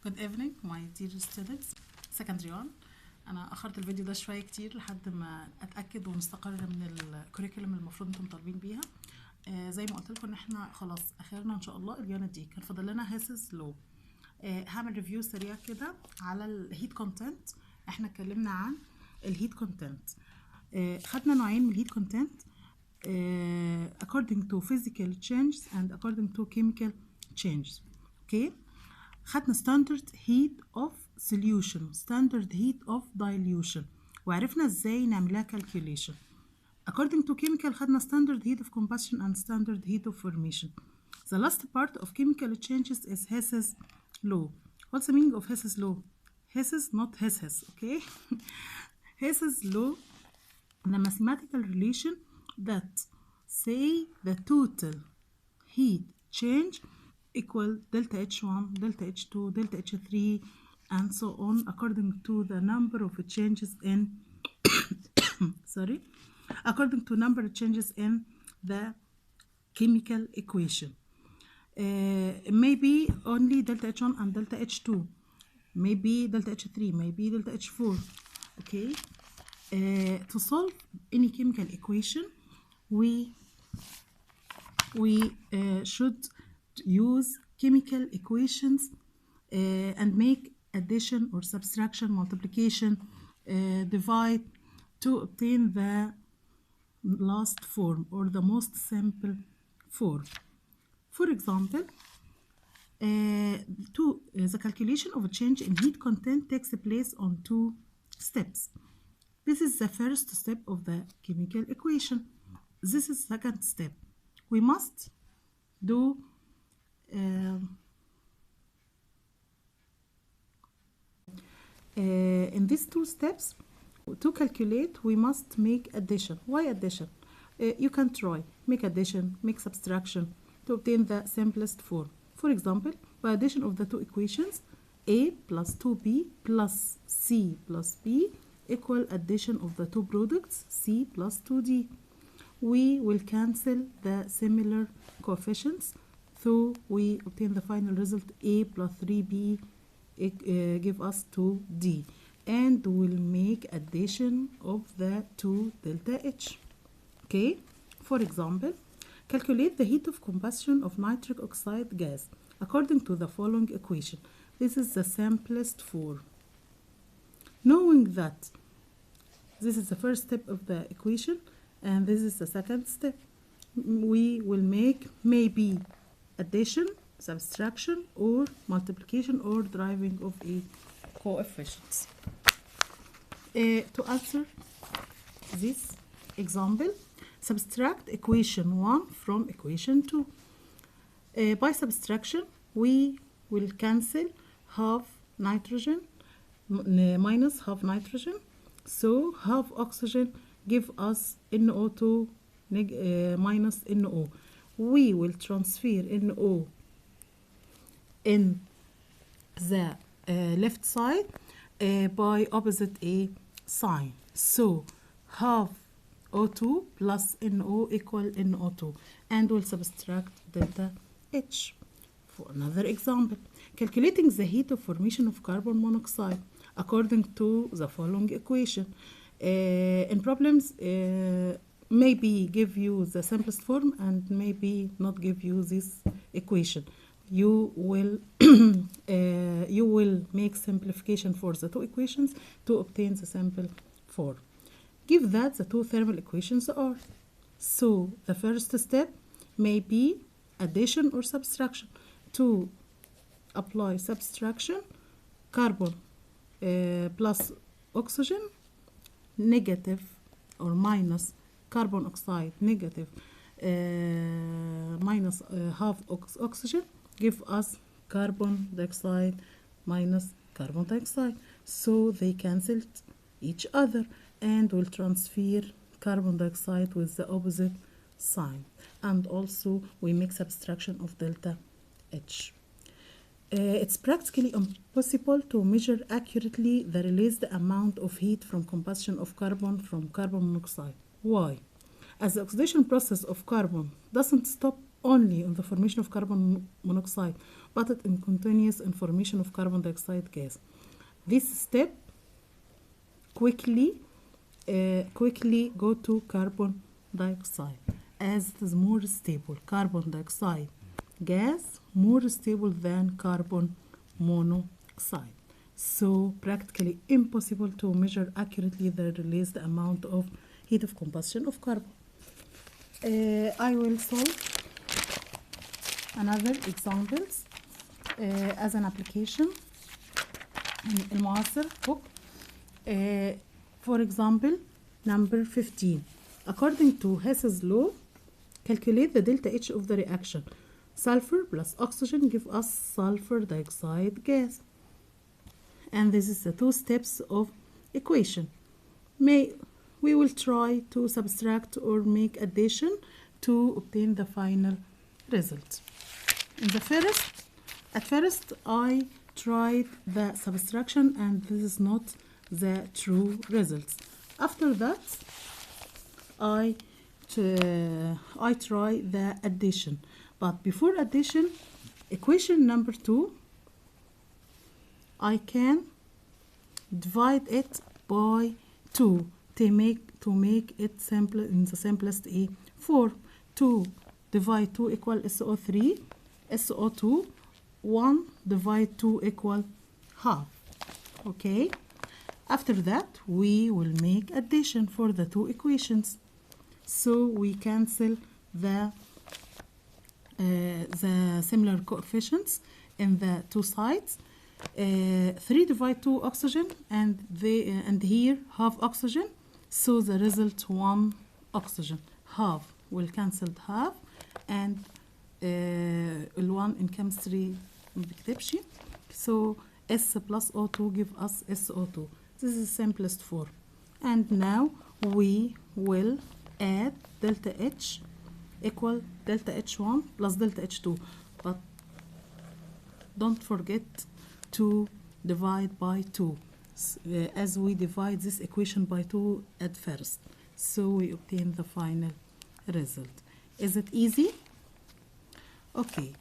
Good evening my dear students secondary 1. انا اخرت الفيديو ده شويه كتير لحد ما اتاكد ونستقر من الكوريكولم المفروض انتم طالبين بيها. زي ما قلت لكم ان احنا خلاص اخرنا ان شاء الله اليونت دي، كان فاضل لنا هيسز لو. هعمل ريفيو سريع كده على الهيت كونتنت. احنا اتكلمنا عن الهيت كونتنت، خدنا نوعين من الهيت كونتنت according to physical changes and according to chemical changes. اوكي، خدنا standard heat of solution standard heat of dilution وعرفنا ازاي نعملها calculation. according to chemical خدنا standard heat of combustion and standard heat of formation. The last part of chemical changes is Hess's law. What's the meaning of Hess's law? Hess's, not Hess, okay? Hess's law, the mathematical relation that say the total heat change equal delta H1, delta H2, delta H3 and so on according to the number of changes in according to number of changes in the chemical equation. Maybe only delta H1 and delta H2, maybe delta H3, maybe delta H4. Okay, to solve any chemical equation we should use chemical equations and make addition or subtraction, multiplication, divide to obtain the last form or the most simple form. For example, the calculation of a change in heat content takes place on two steps. This is the first step of the chemical equation. This is the second step. We must do in these two steps to calculate we must make addition. Why addition? You can try make addition, make subtraction to obtain the simplest form. For example, by addition of the two equations a plus 2b plus c plus b equal addition of the two products c plus 2d. We will cancel the similar coefficients, so we obtain the final result a plus 3b give us 2d, and we'll make addition of the two delta H. Okay, for example, calculate the heat of combustion of nitric oxide gas according to the following equation. This is the simplest form. Knowing that this is the first step of the equation and this is the second step, we will make maybe addition, subtraction, or multiplication or deriving of a coefficients. To answer this example, subtract equation 1 from equation 2. By subtraction, we will cancel half nitrogen minus half nitrogen, so half oxygen give us NO2 minus NO. We will transfer NO in the left side by opposite a sign. So half O2 plus NO equal NO2, and we'll subtract delta H. For another example, calculating the heat of formation of carbon monoxide according to the following equation. In problems maybe give you the simplest form and maybe not give you this equation. You will make simplification for the two equations to obtain the simple form. Give that the two thermal equations are. So the first step may be addition or subtraction. To apply subtraction, carbon plus oxygen negative or minus carbon oxide negative minus half oxygen give us carbon dioxide minus carbon dioxide, so they cancelled each other and will transfer carbon dioxide with the opposite sign, and also we make subtraction of delta H. It's practically impossible to measure accurately the released amount of heat from combustion of carbon from carbon monoxide. Why? As the oxidation process of carbon doesn't stop only on the formation of carbon monoxide, but it in continuous information of carbon dioxide gas. This step quickly go to carbon dioxide, as it is more stable. Carbon dioxide gas more stable than carbon monoxide, so practically impossible to measure accurately the released amount of heat of combustion of carbon. I will solve another examples as an application in المعاصر book. For example, number 15. According to Hess's law, calculate the delta H of the reaction. Sulfur plus oxygen give us sulfur dioxide gas. And this is the two steps of equation. We will try to subtract or make addition to obtain the final result. At first I tried the subtraction, and this is not the true results. After that, I try the addition. But before addition, equation number 2, I can divide it by 2 to make it simple in the simplest form. 2 divide 2 equal SO3, SO2, 1 divide 2 equal half. Okay. After that, we will make addition for the two equations. So we cancel the similar coefficients in the two sides. 3 divide 2 oxygen, and here half oxygen. So the result 1 oxygen. Half will cancel half, and ال1 in chemistry بكتبش. So S plus O2 give us SO2. This is the simplest form. And now we will add delta H equal delta H1 plus delta H2. But don't forget to divide by 2, as we divide this equation by 2 at first. So we obtain the final result. Is it easy? Okay.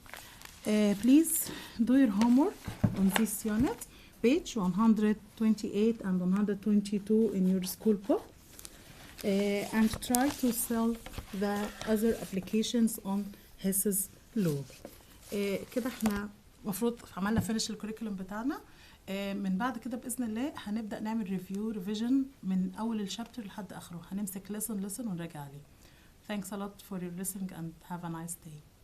Please do your homework on this unit, page 128 and 122 in your school book, and try to solve the other applications on Hess's law. كده احنا مفروض عملنا finish الكوريكولم بتاعنا. من بعد كده بإذن الله هنبدأ نعمل ريفيو ريفيجن من أول الشابتر لحد آخره. هنمسك lesson ونراجع عليه. Thanks a lot for your listening and have a nice day.